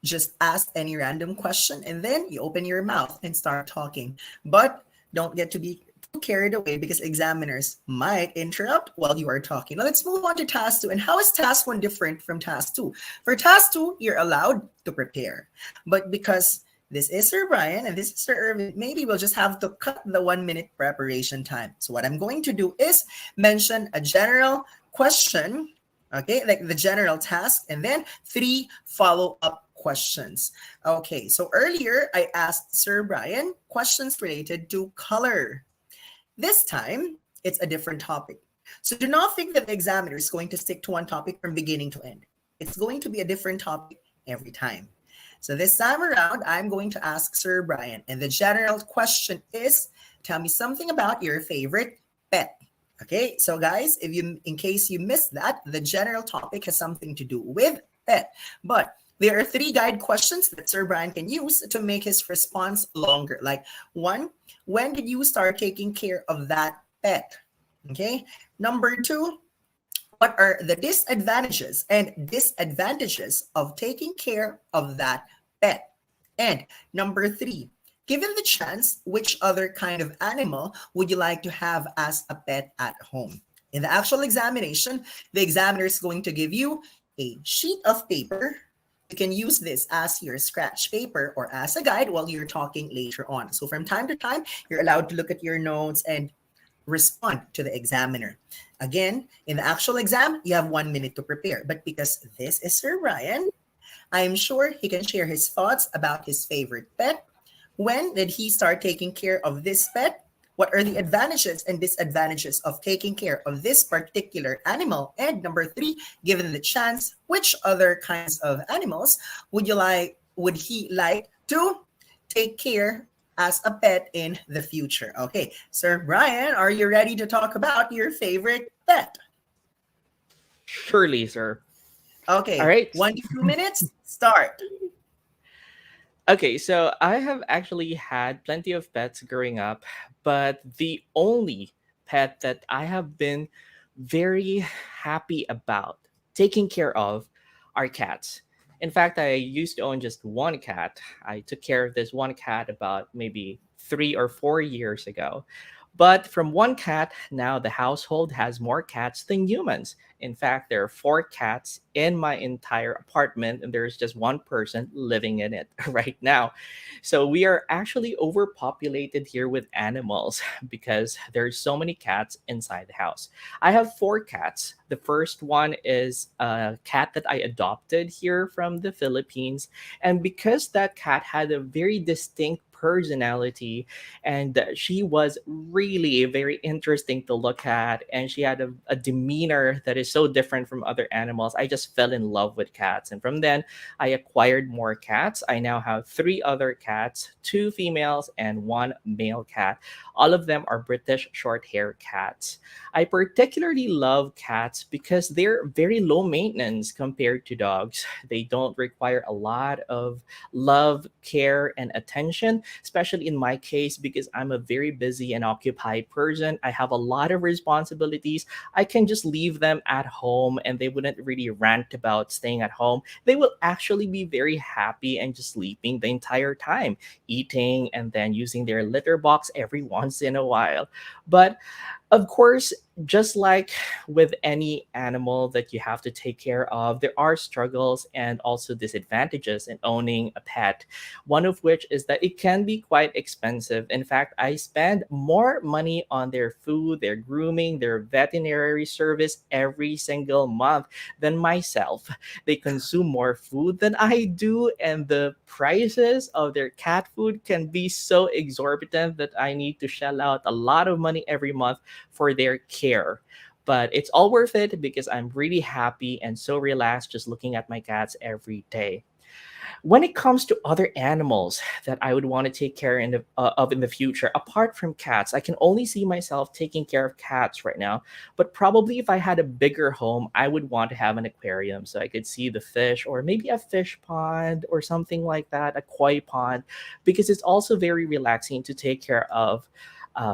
just ask any random question and then you open your mouth and start talking. But don't get to be too carried away because examiners might interrupt while you are talking. Now let's move on to task two. And how is task one different from task two? For task two, you're allowed to prepare. But because this is Sir Brian and this is Sir Irvin, maybe we'll just have to cut the 1 minute preparation time. So what I'm going to do is mention a general question, okay, like the general task, and then 3 follow-up questions. Okay, so earlier I asked Sir Brian questions related to color. This time, it's a different topic. So do not think that the examiner is going to stick to one topic from beginning to end. It's going to be a different topic every time. So this time around, I'm going to ask Sir Brian, and the general question is, tell me something about your favorite pet. Okay, so guys, if you in case you missed that, the general topic has something to do with pet. But there are three guide questions that Sir Brian can use to make his response longer. Like one, when did you start taking care of that pet? Okay. Number two, what are the disadvantages and disadvantages of taking care of that pet? And number three, given the chance, which other kind of animal would you like to have as a pet at home? In the actual examination, the examiner is going to give you a sheet of paper. You can use this as your scratch paper or as a guide while you're talking later on. So from time to time, you're allowed to look at your notes and respond to the examiner. Again, in the actual exam, you have 1 minute to prepare. But because this is Sir Ryan, I am sure he can share his thoughts about his favorite pet. When did he start taking care of this pet? What are the advantages and disadvantages of taking care of this particular animal? And number three, given the chance, which other kinds of animals would he like to take care as a pet in the future? Okay, Sir Brian, are you ready to talk about your favorite pet? Surely, sir. All Okay, right. 1 to 2 minutes, start. Okay, so I have actually had plenty of pets growing up, but the only pet that I have been very happy about taking care of are cats. In fact, I used to own just one cat. I took care of this one cat about maybe 3 or 4 years ago. But from one cat, now the household has more cats than humans. In fact, there are four cats in my entire apartment, and there's just one person living in it right now. So we are actually overpopulated here with animals because there's so many cats inside the house. I have four cats. The first one is a cat that I adopted here from the Philippines. And because that cat had a very distinct personality, and she was really very interesting to look at, and she had a demeanor that is so different from other animals. I just fell in love with cats, and from then I acquired more cats. I now have three other cats, two females and one male cat. All of them are British short hair cats. I particularly love cats because they're very low maintenance compared to dogs. They don't require a lot of love, care, and attention, especially in my case because I'm a very busy and occupied person. I have a lot of responsibilities. I can just leave them at home and they wouldn't really rant about staying at home. They will actually be very happy and just sleeping the entire time, eating and then using their litter box every once in a while. But of course, just like with any animal that you have to take care of, there are struggles and also disadvantages in owning a pet. One of which is that it can be quite expensive. In fact, I spend more money on their food, their grooming, their veterinary service every single month than myself. They consume more food than I do, and the prices of their cat food can be so exorbitant that I need to shell out a lot of money every month for their care. But it's all worth it because I'm really happy and so relaxed just looking at my cats every day. When it comes to other animals that I would want to take care of in the future, apart from cats, I can only see myself taking care of cats right now. But probably if I had a bigger home, I would want to have an aquarium so I could see the fish, or maybe a fish pond or something like that, a koi pond, because it's also very relaxing to take care of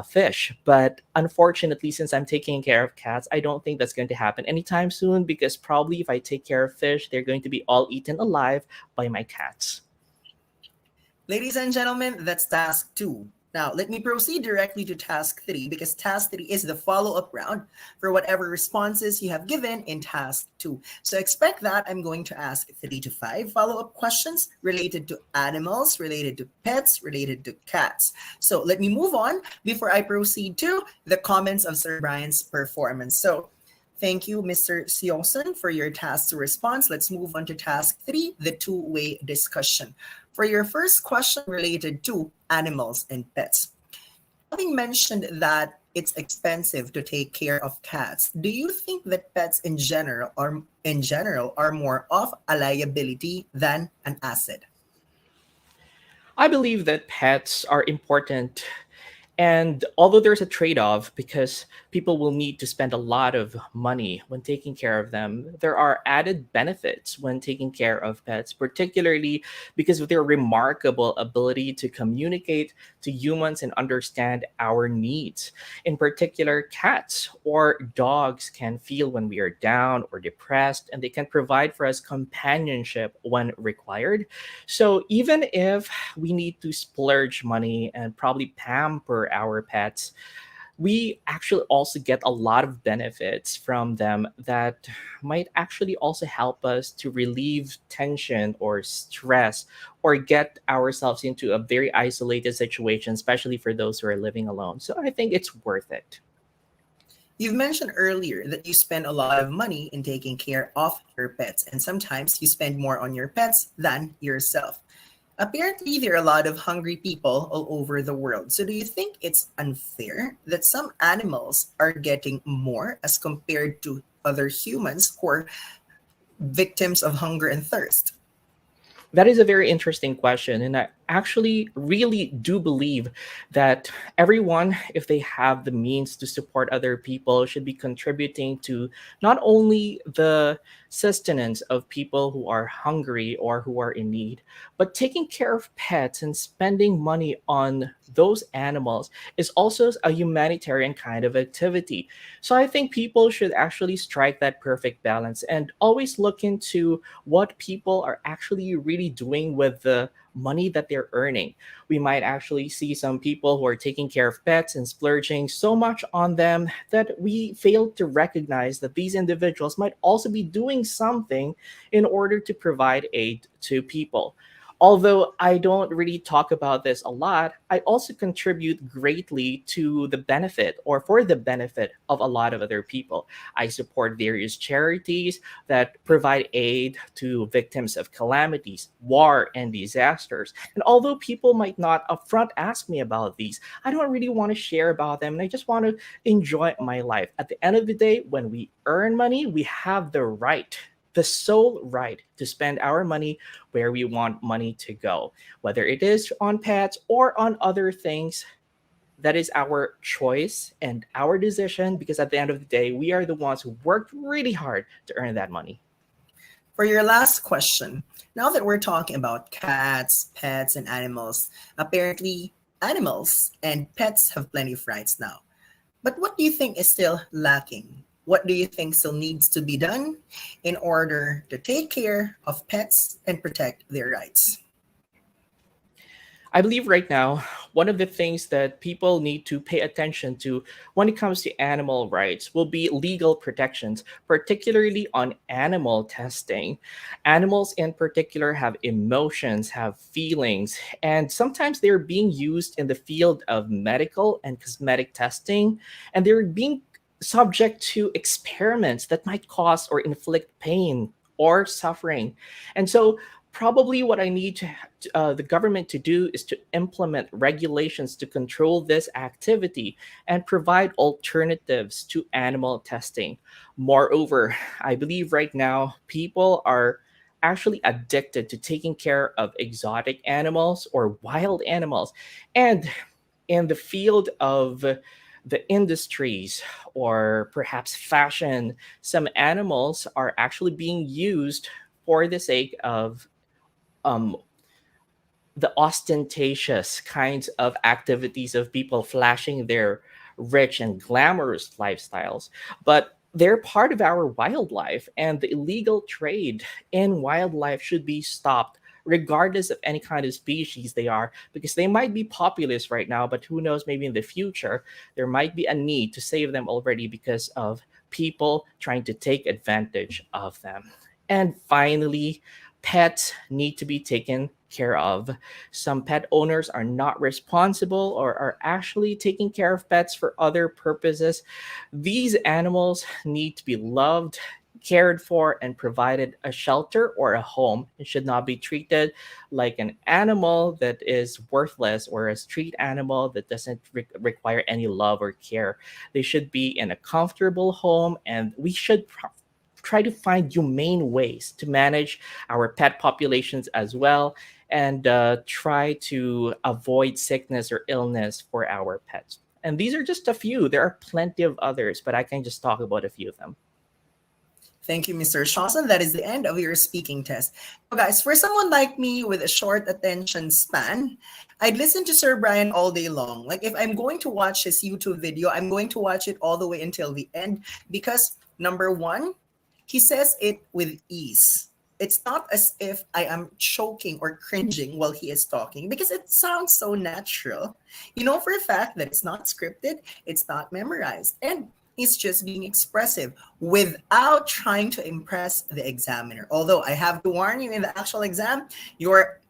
fish. But unfortunately, since I'm taking care of cats, I don't think that's going to happen anytime soon because probably if I take care of fish, they're going to be all eaten alive by my cats. Ladies and gentlemen, that's task two. Now, let me proceed directly to task three because task three is the follow up round for whatever responses you have given in task two. So, expect that I'm going to ask 3 to 5 follow up questions related to animals, related to pets, related to cats. So, let me move on before I proceed to the comments of Sir Brian's performance. So, thank you, Mr. Sioson, for your task to response. Let's move on to task three, the two-way discussion. For your first question related to animals and pets, having mentioned that it's expensive to take care of cats. Do you think that pets in general are more of a liability than an asset? I believe that pets are important. And although there's a trade off because people will need to spend a lot of money when taking care of them, there are added benefits when taking care of pets, particularly because of their remarkable ability to communicate to humans and understand our needs. In particular, cats or dogs can feel when we are down or depressed, and they can provide for us companionship when required. So even if we need to splurge money and probably pamper our pets, we actually also get a lot of benefits from them that might actually also help us to relieve tension or stress or get ourselves into a very isolated situation, especially for those who are living alone. So I think it's worth it. You've mentioned earlier that you spend a lot of money in taking care of your pets, and sometimes you spend more on your pets than yourself. Apparently, there are a lot of hungry people all over the world. So, do you think it's unfair that some animals are getting more as compared to other humans who are victims of hunger and thirst? That is a very interesting question. And I actually really do believe that everyone, if they have the means to support other people, should be contributing to not only the sustenance of people who are hungry or who are in need, but taking care of pets and spending money on those animals is also a humanitarian kind of activity. So I think people should actually strike that perfect balance and always look into what people are actually really doing with the money that they're earning. We might actually see some people who are taking care of pets and splurging so much on them that we fail to recognize that these individuals might also be doing something in order to provide aid to people. Although I don't really talk about this a lot, I also contribute greatly to the benefit or for the benefit of a lot of other people. I support various charities that provide aid to victims of calamities, war, and disasters. And although people might not upfront ask me about these, I don't really want to share about them. And I just want to enjoy my life. At the end of the day, when we earn money, we have the sole right to spend our money where we want money to go, whether it is on pets or on other things. That is our choice and our decision because at the end of the day, we are the ones who worked really hard to earn that money. For your last question, now that we're talking about cats, pets, and animals, apparently animals and pets have plenty of rights now. But what do you think is still lacking? What do you think still needs to be done in order to take care of pets and protect their rights? I believe right now, one of the things that people need to pay attention to when it comes to animal rights will be legal protections, particularly on animal testing. Animals, in particular, have emotions, have feelings, and sometimes they're being used in the field of medical and cosmetic testing, and they're being subject to experiments that might cause or inflict pain or suffering. And so, probably what I need the government to do is to implement regulations to control this activity and provide alternatives to animal testing. Moreover, I believe right now people are actually addicted to taking care of exotic animals or wild animals. And in the field of the industries or perhaps fashion, some animals are actually being used for the sake of um, the ostentatious kinds of activities of people flashing their rich and glamorous lifestyles, but they're part of our wildlife, and the illegal trade in wildlife should be stopped regardless of any kind of species they are, because they might be populous right now, but who knows, maybe in the future there might be a need to save them already because of people trying to take advantage of them. And finally, pets need to be taken care of. Some pet owners are not responsible or are actually taking care of pets for other purposes. These animals need to be loved, cared for and provided a shelter or a home, and should not be treated like an animal that is worthless or a street animal that doesn't require any love or care. They should be in a comfortable home, and we should try to find humane ways to manage our pet populations as well, and try to avoid sickness or illness for our pets. And these are just a few. There are plenty of others, but I can just talk about a few of them. Thank you, Mr. Shawson. That is the end of your speaking test. So, guys, for someone like me with a short attention span, I'd listen to Sir Brian all day long. Like, if I'm going to watch his YouTube video, I'm going to watch it all the way until the end because, number one, he says it with ease. It's not as if I am choking or cringing while he is talking because it sounds so natural. You know for a fact that it's not scripted, it's not memorized, and he's just being expressive without trying to impress the examiner. Although I have to warn you, in the actual exam, your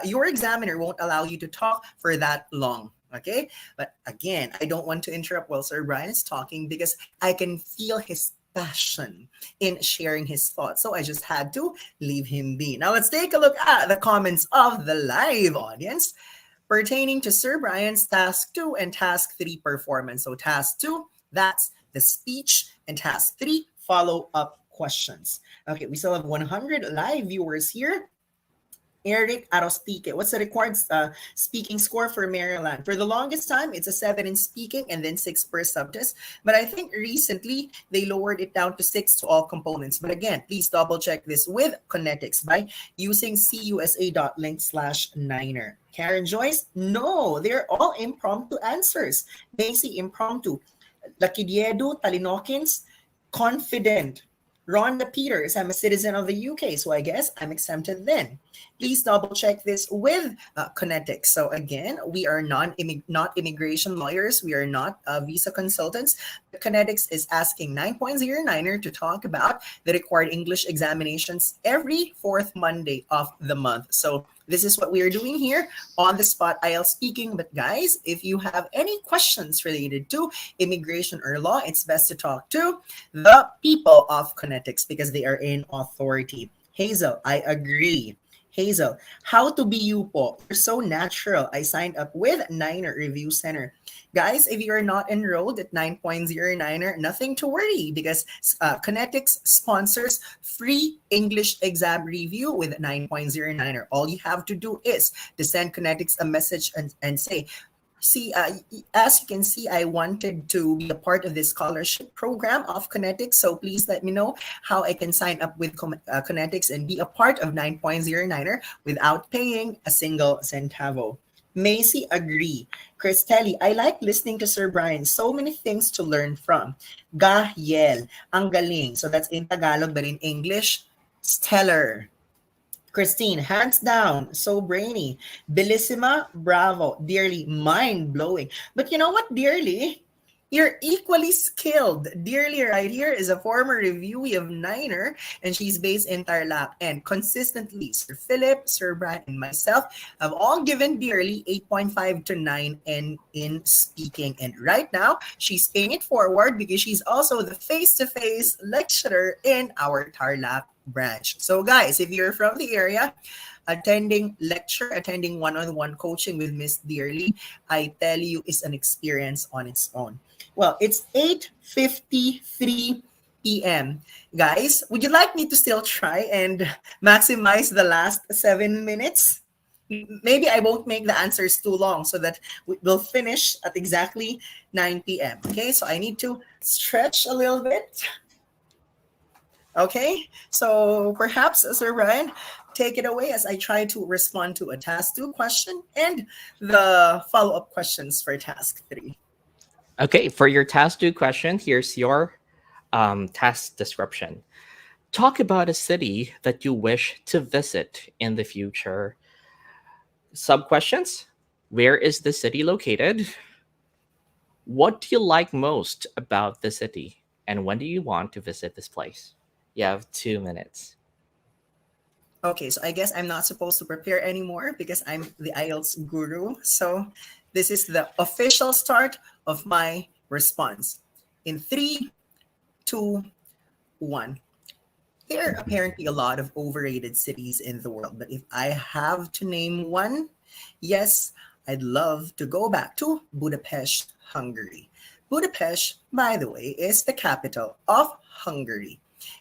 examiner won't allow you to talk for that long. Okay, but again, I don't want to interrupt while Sir Brian is talking because I can feel his passion in sharing his thoughts. So I just had to leave him be. Now let's take a look at the comments of the live audience pertaining to Sir Brian's task 2 and task 3 performance. So task 2, that's the speech, and task 3, follow-up questions. Okay, we still have 100 live viewers here. Eric Arostique. What's the required speaking score for Maryland? For the longest time, it's a 7 in speaking and then 6 per subtest. But I think recently they lowered it down to 6 to all components. But again, please double check this with Connetics by using cusa.link/Niner. Karen Joyce, no, they're all impromptu answers. Macy, impromptu. Lakidiedu, Talinokins, confident. Rhonda Peters, I'm a citizen of the UK, so I guess I'm exempted then. Please double check this with Connetics. So again, we are not immigration lawyers. We are not visa consultants. But Connetics is asking 9.09er to talk about the required English examinations every fourth Monday of the month. So this is what we are doing here on the spot IELTS speaking. But guys, if you have any questions related to immigration or law, it's best to talk to the people of Connetics because they are in authority. Hazel, I agree. Hazel, how to be you po? You're so natural. I signed up with Niner Review Center. Guys, if you're not enrolled at 9.09er, nothing to worry because Connetics sponsors free English exam review with 9.09er. All you have to do is to send Connetics a message and say, see, as you can see, I wanted to be a part of this scholarship program of Connetics. So please let me know how I can sign up with Connetics and be a part of 9.09er without paying a single centavo. Macy, agree. Christelli, I like listening to Sir Brian. So many things to learn from. Gahiel, ang galing. So that's in Tagalog, but in English, stellar. Christine, hands down, so brainy. Bellissima, bravo. Dearly, mind blowing. But you know what, Dearly? You're equally skilled. Dearly right here is a former reviewee of Niner, and she's based in Tarlac. And consistently, Sir Philip, Sir Brian, and myself have all given Dearly 8.5 to 9 in speaking. And right now, she's paying it forward because she's also the face-to-face lecturer in our Tarlac branch. So guys, if you're from the area, attending one-on-one coaching with Miss Dearly, I tell you, is an experience on its own. Well, it's 8:53 p.m. Guys, would you like me to still try and maximize the last 7 minutes? Maybe I won't make the answers too long so that we'll finish at exactly 9 p.m. Okay, so I need to stretch a little bit. Okay, so perhaps, Sir Brian, take it away as I try to respond to a task 2 question and the follow-up questions for task 3. Okay, for your task 2 question, here's your task description. Talk about a city that you wish to visit in the future. Sub questions: where is the city located? What do you like most about the city? And when do you want to visit this place? You have 2 minutes. Okay, so I guess I'm not supposed to prepare anymore because I'm the IELTS guru. So this is the official start of my response. In 3, 2, 1. There are apparently a lot of overrated cities in the world, but if I have to name one, yes, I'd love to go back to Budapest, Hungary. Budapest, by the way, is the capital of Hungary,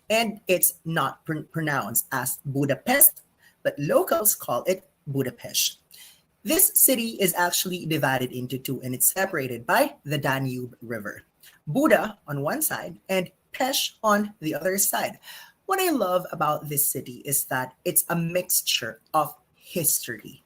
and it's not pronounced as Budapest, but locals call it Budapest. This city is actually divided into two, and it's separated by the Danube River. Buda on one side and Pest on the other side. What I love about this city is that it's a mixture of history,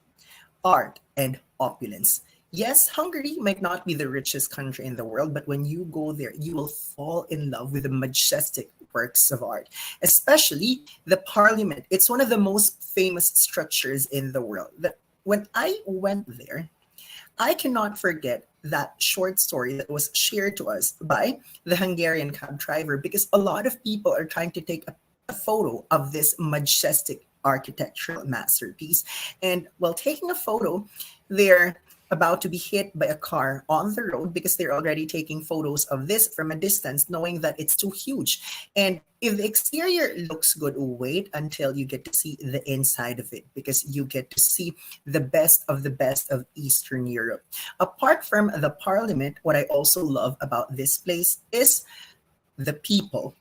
art, and opulence. Yes, Hungary might not be the richest country in the world, but when you go there, you will fall in love with the majestic works of art, especially the parliament. It's one of the most famous structures in the world. When I went there, I cannot forget that short story that was shared to us by the Hungarian cab driver because a lot of people are trying to take a photo of this majestic architectural masterpiece. And while taking a photo, they're about to be hit by a car on the road because they're already taking photos of this from a distance, knowing that it's too huge. And if the exterior looks good, wait until you get to see the inside of it because you get to see the best of Eastern Europe. Apart from the parliament, what I also love about this place is the people,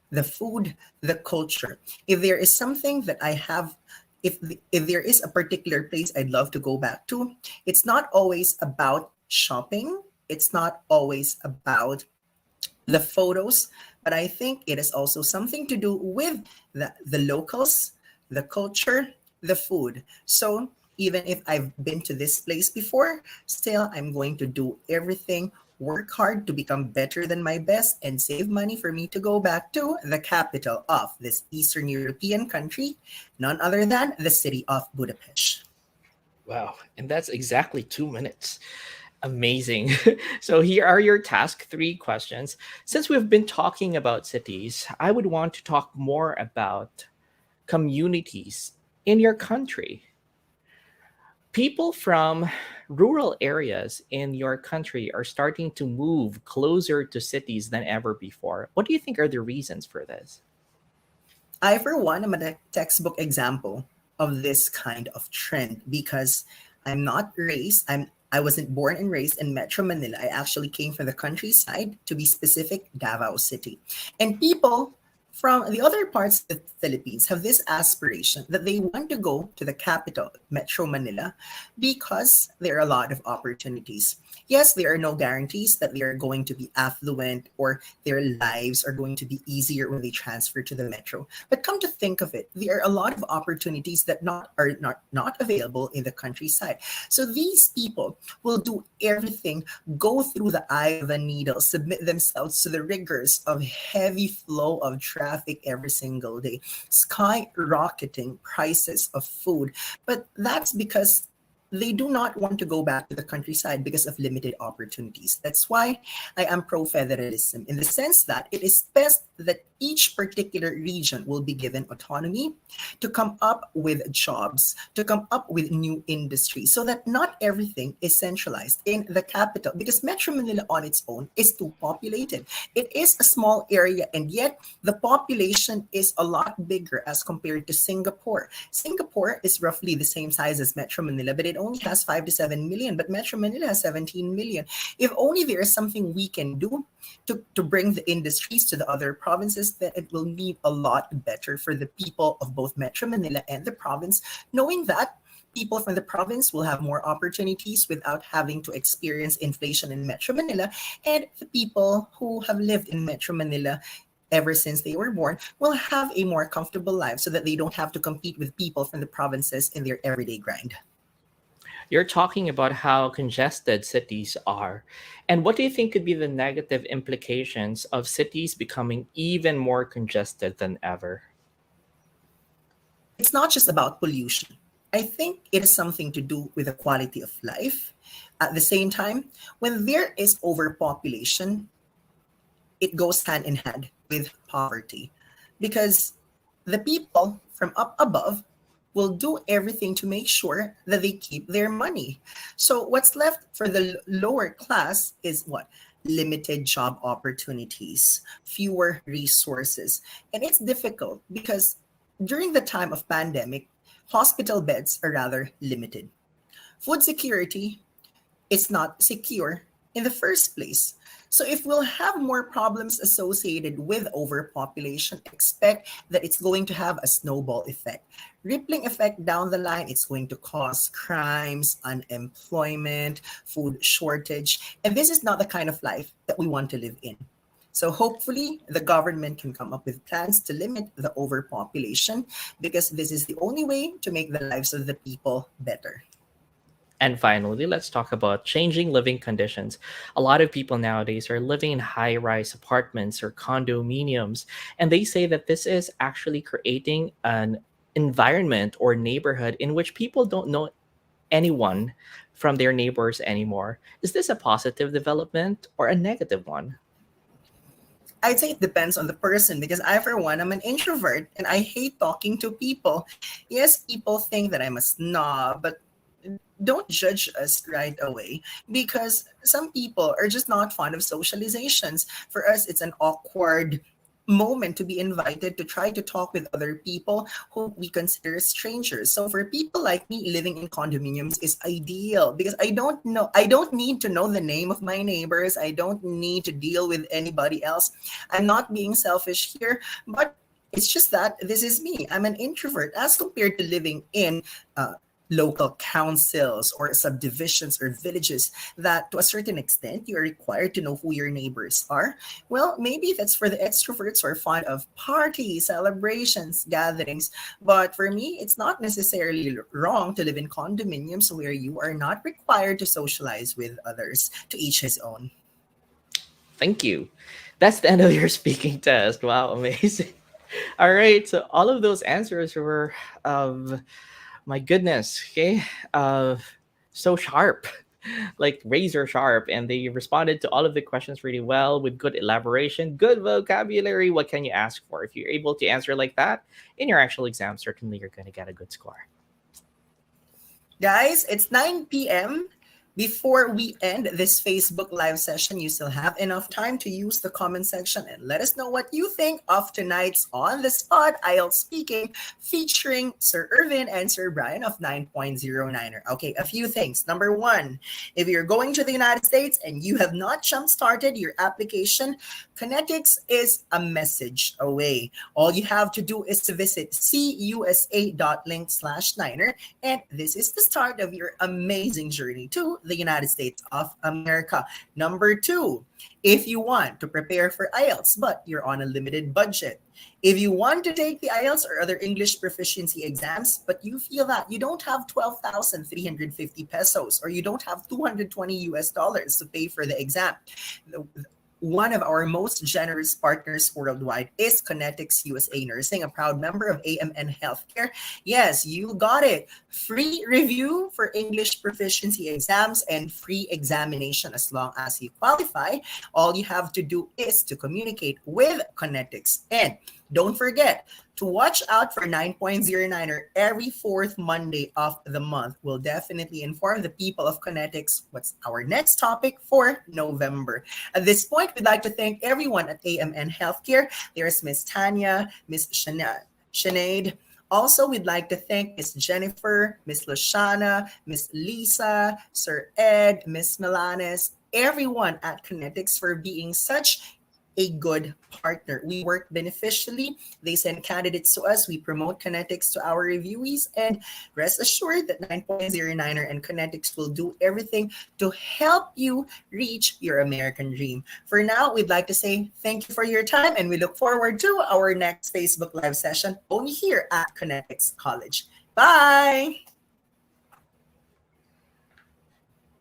the food, the culture. If there is something that I have, if there is a particular place I'd love to go back to, it's not always about shopping. It's not always about the photos, but I think it is also something to do with the locals, the culture, the food. So even if I've been to this place before, still I'm going to do everything, work hard to become better than my best, and save money for me to go back to the capital of this Eastern European country, none other than the city of Budapest. Wow, and that's exactly 2 minutes. Amazing. So here are your task three questions. Since we've been talking about cities, I would want to talk more about communities in your country. People from rural areas in your country are starting to move closer to cities than ever before. What do you think are the reasons for this? I, for one, am a textbook example of this kind of trend because I wasn't born and raised in Metro Manila. I actually came from the countryside, to be specific, Davao City. And people from the other parts of the Philippines have this aspiration that they want to go to the capital, Metro Manila, because there are a lot of opportunities. Yes, there are no guarantees that they are going to be affluent or their lives are going to be easier when they transfer to the metro. But come to think of it, there are a lot of opportunities that not available in the countryside. So these people will do everything, go through the eye of a needle, submit themselves to the rigors of heavy flow of traffic every single day, skyrocketing prices of food. But that's because they do not want to go back to the countryside because of limited opportunities. That's why I am pro federalism in the sense that it is best that each particular region will be given autonomy to come up with jobs, to come up with new industries, so that not everything is centralized in the capital because Metro Manila on its own is too populated. It is a small area, and yet the population is a lot bigger as compared to Singapore. Singapore is roughly the same size as Metro Manila, but it only has 5 to 7 million, but Metro Manila has 17 million. If only there is something we can do to bring the industries to the other provinces, then it will be a lot better for the people of both Metro Manila and the province, knowing that people from the province will have more opportunities without having to experience inflation in Metro Manila, and the people who have lived in Metro Manila ever since they were born will have a more comfortable life so that they don't have to compete with people from the provinces in their everyday grind. You're talking about how congested cities are. And what do you think could be the negative implications of cities becoming even more congested than ever? It's not just about pollution. I think it is something to do with the quality of life. At the same time, when there is overpopulation, it goes hand in hand with poverty because the people from up above will do everything to make sure that they keep their money. So what's left for the lower class is what? limited job opportunities, fewer resources. And it's difficult because during the time of pandemic, hospital beds are rather limited. Food security, it's not secure in the first place. So if we'll have more problems associated with overpopulation, expect that it's going to have a snowball effect. Rippling effect down the line, it's going to cause crimes, unemployment, food shortage. And this is not the kind of life that we want to live in. So hopefully the government can come up with plans to limit the overpopulation because this is the only way to make the lives of the people better. And finally, let's talk about changing living conditions. A lot of people nowadays are living in high rise apartments or condominiums, and they say that this is actually creating an environment or neighborhood in which people don't know anyone from their neighbors anymore. Is this a positive development or a negative one? I'd say it depends on the person because I, for one, I'm an introvert and I hate talking to people. Yes, people think that I'm a snob, but don't judge us right away because some people are just not fond of socializations. For us, it's an awkward moment to be invited to try to talk with other people who we consider strangers. So for people like me, living in condominiums is ideal because I don't need to know the name of my neighbors. I don't need to deal with anybody else. I'm not being selfish here, but it's just that this is me. I'm an introvert as compared to living in uh, local councils or subdivisions or villages that to a certain extent you are required to know who your neighbors are. Well, maybe that's for the extroverts who are fond of parties, celebrations, gatherings. But for me, it's not necessarily wrong to live in condominiums where you are not required to socialize with others. To each his own. Thank you. That's the end of your speaking test. Wow, amazing. All right, so all of those answers were my goodness, okay, uh so sharp, like razor sharp, and they responded to all of the questions really well with good elaboration, good vocabulary. What can you ask for? If you're able to answer like that in your actual exam, certainly you're going to get a good score. Guys, it's 9 p.m. Before we end this Facebook Live session, you still have enough time to use the comment section and let us know what you think of tonight's On the Spot IELTS Speaking featuring Sir Irvin and Sir Brian of 9.09er. Okay, a few things. Number one, if you're going to the United States and you have not jump started your application, Connetics is a message away. All you have to do is to visit cusa.link/niner, and this is the start of your amazing journey to the United States of America. Number two, if you want to prepare for IELTS, but you're on a limited budget, if you want to take the IELTS or other English proficiency exams, but you feel that you don't have 12,350 pesos or you don't have 220 US dollars to pay for the exam, one of our most generous partners worldwide is Connetics USA Nursing, a proud member of AMN Healthcare. Yes, you got it. Free review for English proficiency exams and free examination as long as you qualify. All you have to do is to communicate with Connetics. And don't forget to watch out for 9.09er every fourth Monday of the month. We'll definitely inform the people of Connetics what's our next topic for November. At this point, we'd like to thank everyone at AMN Healthcare. There's Miss Tanya, Miss Sinead. Also, we'd like to thank Miss Jennifer, Miss Lashana, Miss Lisa, Sir Ed, Miss Milanes, everyone at Connetics for being such a good partner. We work beneficially. They send candidates to us. We promote Connetics to our reviewees. And rest assured that 9.09er and Connetics will do everything to help you reach your American dream. For now, we'd like to say thank you for your time and we look forward to our next Facebook Live session only here at Connetics College. Bye!